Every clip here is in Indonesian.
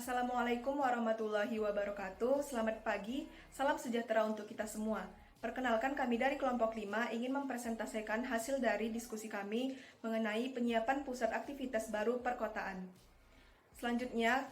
Assalamualaikum warahmatullahi wabarakatuh. Selamat pagi, salam sejahtera untuk kita semua. Perkenalkan, kami dari kelompok 5 ingin mempresentasikan hasil dari diskusi kami mengenai penyiapan pusat aktivitas baru perkotaan. Selanjutnya,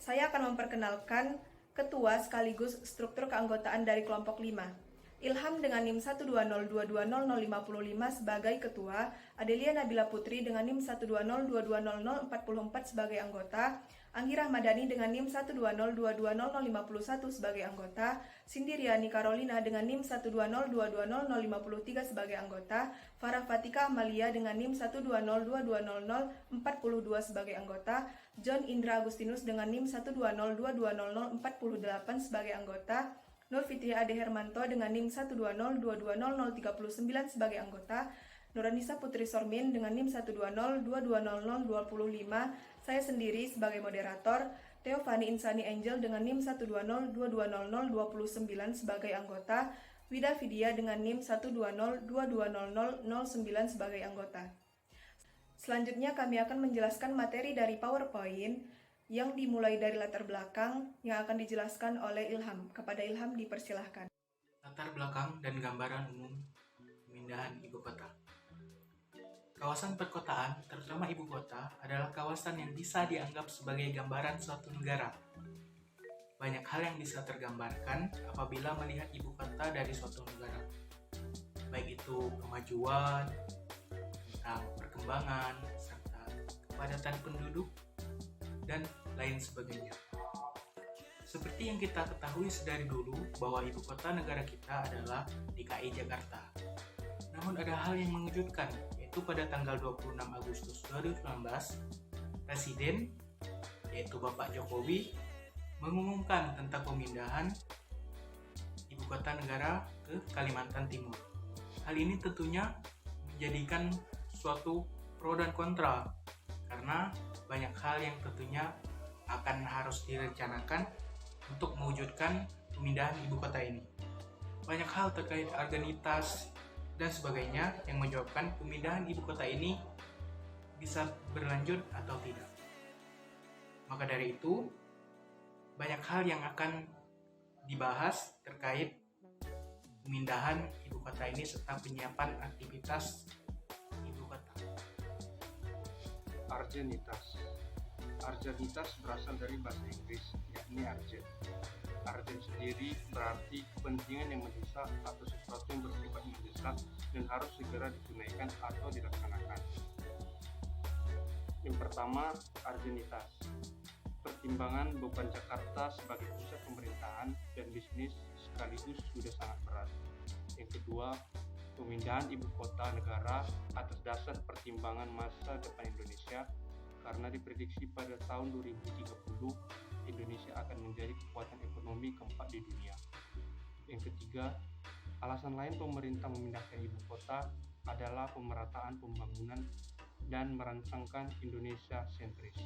saya akan memperkenalkan ketua sekaligus struktur keanggotaan dari kelompok 5. Ilham dengan NIM 120220055 sebagai ketua, Adelia Nabila Putri dengan NIM 120220044 sebagai anggota, Anggi Rahmadani dengan NIM 120220051 sebagai anggota, Cindy Riani Carolina dengan NIM 120220053 sebagai anggota, Farah Fatika Amalia dengan NIM 120220042 sebagai anggota, John Indra Agustinus dengan NIM 120220048 sebagai anggota, Nur Fitria Ade Hermanto dengan NIM 120220039 sebagai anggota, Nuranisa Putri Sormin dengan NIM 120220025, saya sendiri sebagai moderator, Teofani Insani Angel dengan NIM 120220029 sebagai anggota, Wida Vidya dengan NIM 120220009 sebagai anggota. Selanjutnya kami akan menjelaskan materi dari PowerPoint yang dimulai dari latar belakang yang akan dijelaskan oleh Ilham. Kepada Ilham dipersilahkan. Latar belakang dan gambaran umum pemindahan ibu kota. Kawasan perkotaan, terutama ibu kota, adalah kawasan yang bisa dianggap sebagai gambaran suatu negara. Banyak hal yang bisa tergambarkan apabila melihat ibu kota dari suatu negara, baik itu kemajuan, tentang perkembangan, serta kepadatan penduduk, dan lain sebagainya. Seperti yang kita ketahui sedari dulu bahwa ibu kota negara kita adalah DKI Jakarta. Namun ada hal yang mengejutkan, yaitu pada tanggal 26 Agustus 2019, Presiden, yaitu Bapak Jokowi, mengumumkan tentang pemindahan ibu kota negara ke Kalimantan Timur. Hal ini tentunya menjadikan suatu pro dan kontra, karena banyak hal yang tentunya akan harus direncanakan untuk mewujudkan pemindahan ibu kota ini. Banyak hal terkait organitas dan sebagainya yang menyebabkan pemindahan ibu kota ini bisa berlanjut atau tidak. Maka dari itu, banyak hal yang akan dibahas terkait pemindahan ibu kota ini serta penyiapan aktivitas ibu kota. Argenitas berasal dari bahasa Inggris, yakni urgent. Urgent sendiri berarti kepentingan yang mendesak atau sesuatu yang bersifat mendesak dan harus segera ditunaikan atau dilaksanakan. Yang pertama, urgenitas. Pertimbangan beban Jakarta sebagai pusat pemerintahan dan bisnis sekaligus sudah sangat berat. Yang kedua, pemindahan ibu kota negara atas dasar pertimbangan masa depan Indonesia, karena diprediksi pada tahun 2030 Indonesia akan menjadi kekuatan ekonomi keempat di dunia. Yang ketiga, alasan lain pemerintah memindahkan ibu kota adalah pemerataan pembangunan dan merancangkan Indonesia sentris.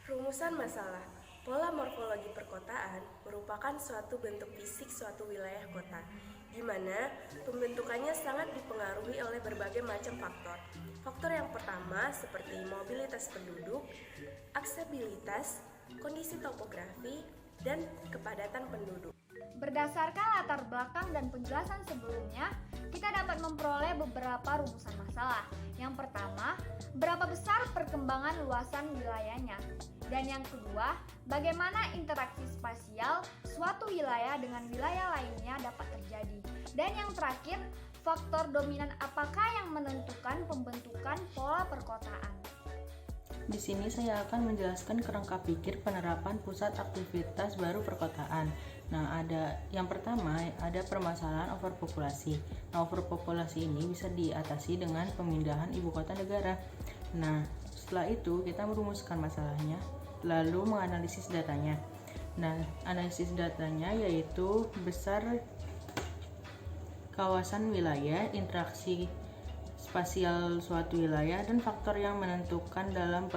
Rumusan masalah. Pola morfologi perkotaan merupakan suatu bentuk fisik suatu wilayah kota, di mana pembentukannya sangat dipengaruhi oleh berbagai macam faktor. Faktor yang pertama seperti mobilitas penduduk, aksesibilitas, kondisi topografi, dan kepadatan penduduk. Berdasarkan latar belakang dan penjelasan sebelumnya, kita dapat memperoleh beberapa rumusan masalah. Yang pertama, berapa besar perkembangan luasan wilayahnya? Dan yang kedua, bagaimana interaksi spasial suatu wilayah dengan wilayah lainnya dapat terjadi? Dan yang terakhir, faktor dominan apakah yang menentukan pembentukan pola perkotaan? Di sini saya akan menjelaskan kerangka pikir penerapan pusat aktivitas baru perkotaan. Nah, yang pertama ada permasalahan overpopulasi. Nah, overpopulasi ini bisa diatasi dengan pemindahan ibu kota negara. Nah, setelah itu kita merumuskan masalahnya, lalu menganalisis datanya. Nah, analisis datanya yaitu besar kawasan wilayah, interaksi spasial suatu wilayah, dan faktor yang menentukan dalam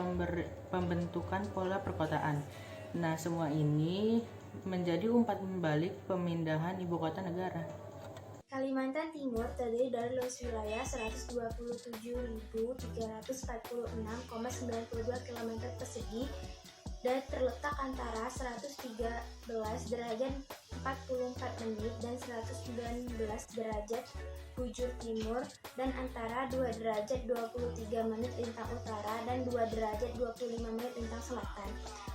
pembentukan pola perkotaan. Nah, semua ini menjadi umpan balik pemindahan ibu kota negara. Kalimantan Timur terdiri dari luas wilayah 127.346,92 km persegi dan terletak antara 113 derajat 44 menit dan 119 derajat bujur timur dan antara 2 derajat 23 menit lintang utara dan 2 derajat 25 menit lintang selatan.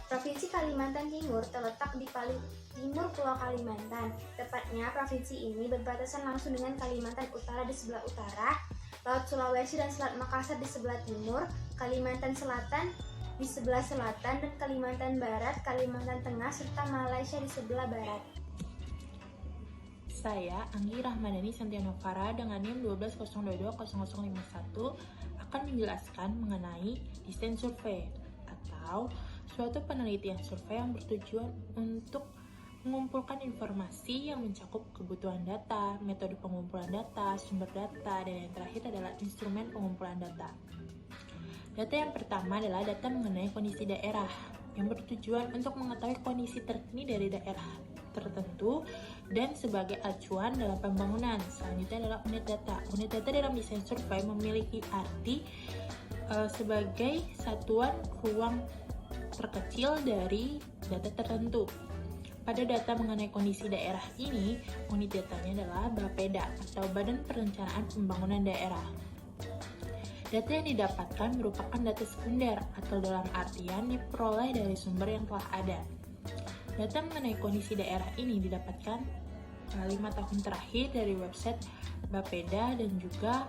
Provinsi Kalimantan Timur terletak di paling timur Pulau Kalimantan. Tepatnya, provinsi ini berbatasan langsung dengan Kalimantan Utara di sebelah utara, Laut Sulawesi dan Selat Makassar di sebelah timur, Kalimantan Selatan di sebelah selatan, dan Kalimantan Barat, Kalimantan Tengah, serta Malaysia di sebelah barat. Saya, Anggi Rahmadani Santianovara dengan NIM 12022051 akan menjelaskan mengenai desain survei atau suatu penelitian survei yang bertujuan untuk mengumpulkan informasi yang mencakup kebutuhan data, metode pengumpulan data, sumber data, dan yang terakhir adalah instrumen pengumpulan data. Data yang pertama adalah data mengenai kondisi daerah yang bertujuan untuk mengetahui kondisi terkini dari daerah tertentu dan sebagai acuan dalam pembangunan. Selanjutnya adalah unit data. Unit data dalam desain survei memiliki arti sebagai satuan ruang terkecil dari data tertentu. Pada data mengenai kondisi daerah ini, unit datanya adalah BAPEDA atau Badan Perencanaan Pembangunan Daerah. Data yang didapatkan merupakan data sekunder atau dalam artian diperoleh dari sumber yang telah ada. Data mengenai kondisi daerah ini didapatkan 5 tahun terakhir dari website BAPEDA dan juga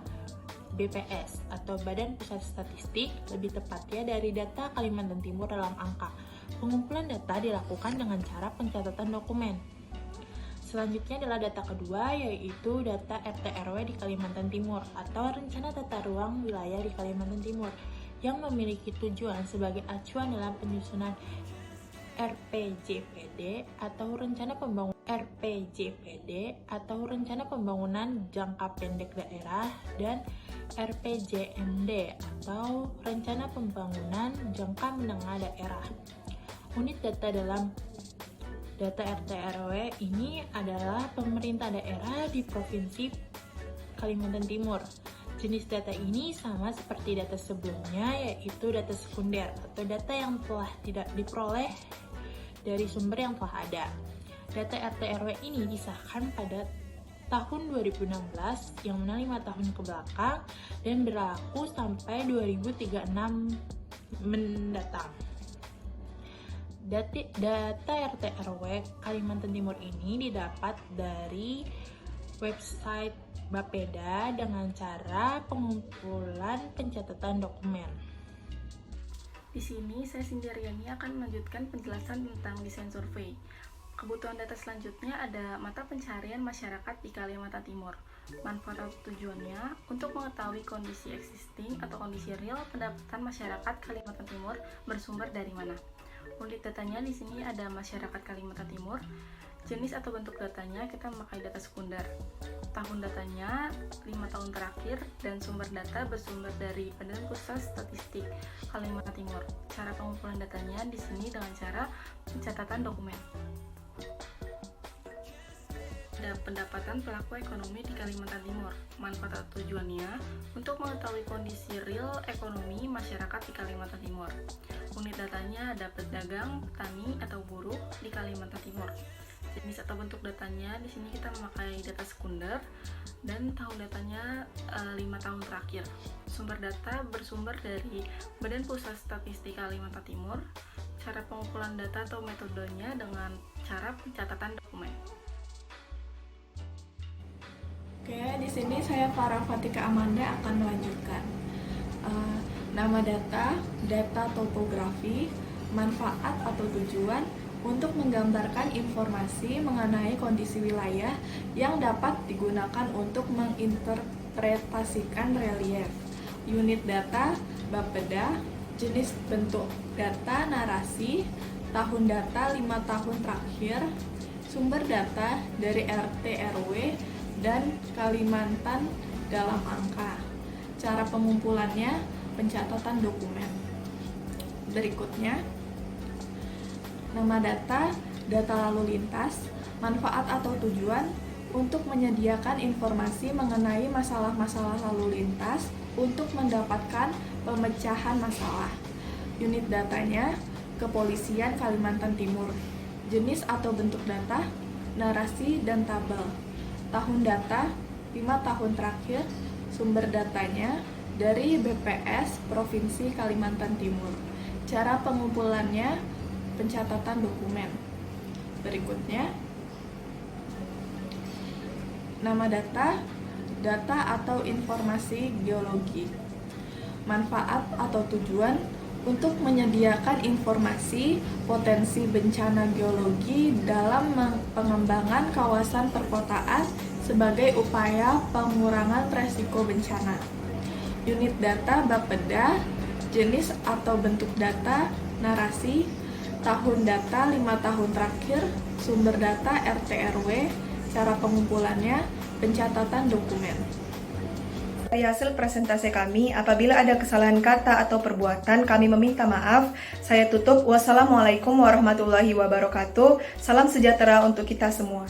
BPS atau Badan Pusat Statistik, lebih tepatnya dari data Kalimantan Timur dalam angka. Pengumpulan data dilakukan dengan cara pencatatan dokumen. Selanjutnya adalah data kedua, yaitu data RT/RW di Kalimantan Timur atau Rencana Tata Ruang Wilayah di Kalimantan Timur yang memiliki tujuan sebagai acuan dalam penyusunan RPJPD atau Rencana Pembangunan Jangka Pendek Daerah dan RPJMD atau Rencana Pembangunan Jangka Menengah Daerah. Unit data dalam data RT/RW ini adalah pemerintah daerah di Provinsi Kalimantan Timur. Jenis data ini sama seperti data sebelumnya, yaitu data sekunder atau data yang telah tidak diperoleh dari sumber yang telah ada. Data RT/RW ini disahkan pada tahun 2016 yang mana 5 tahun ke belakang dan berlaku sampai 2036 mendatang. Data RT/RW Kalimantan Timur ini didapat dari website BAPEDA dengan cara pengumpulan pencatatan dokumen. Di sini saya Sindiariani akan melanjutkan penjelasan tentang desain survei. Kebutuhan data selanjutnya ada mata pencarian masyarakat di Kalimantan Timur. Manfaat atau tujuannya untuk mengetahui kondisi existing atau kondisi real pendapatan masyarakat Kalimantan Timur bersumber dari mana. Unit datanya di sini ada masyarakat Kalimantan Timur. Jenis atau bentuk datanya kita memakai data sekunder. Tahun datanya 5 tahun terakhir dan sumber data bersumber dari Badan Pusat Statistik Kalimantan Timur. Cara pengumpulan datanya di sini dengan cara pencatatan dokumen. Ada pendapatan pelaku ekonomi di Kalimantan Timur. Manfaat atau tujuannya untuk mengetahui kondisi real ekonomi masyarakat di Kalimantan Timur. Unit datanya ada pedagang, petani, atau buruh di Kalimantan Timur. Jenis atau bentuk datanya di sini kita memakai data sekunder dan tahun datanya 5 tahun terakhir. Sumber data bersumber dari Badan Pusat Statistik Kalimantan Timur. Cara pengumpulan data atau metodenya dengan cara pencatatan dokumen. Oke, di sini saya Farah Fatika Amanda akan melanjutkan. Nama data topografi, manfaat atau tujuan untuk menggambarkan informasi mengenai kondisi wilayah yang dapat digunakan untuk menginterpretasikan relief. Unit data, BAPEDA, jenis bentuk data, narasi, tahun data 5 tahun terakhir, sumber data dari RT/RW, dan Kalimantan dalam angka. Cara pengumpulannya, pencatatan dokumen. Berikutnya, nama data lalu lintas, manfaat atau tujuan untuk menyediakan informasi mengenai masalah-masalah lalu lintas untuk mendapatkan pemecahan masalah. Unit datanya, Kepolisian Kalimantan Timur. Jenis atau bentuk data, narasi dan tabel. Tahun data, 5 tahun terakhir. Sumber datanya dari BPS Provinsi Kalimantan Timur. Cara pengumpulannya, pencatatan dokumen. Berikutnya, nama data, data atau informasi geologi. Manfaat atau tujuan untuk menyediakan informasi potensi bencana geologi dalam pengembangan kawasan perkotaan sebagai upaya pengurangan resiko bencana. Unit data Bapeda, jenis atau bentuk data, narasi, tahun data 5 tahun terakhir, sumber data RT/RW, cara pengumpulannya, pencatatan dokumen. Dari hasil presentasi kami, apabila ada kesalahan kata atau perbuatan, kami meminta maaf. Saya tutup. Wassalamualaikum warahmatullahi wabarakatuh. Salam sejahtera untuk kita semua.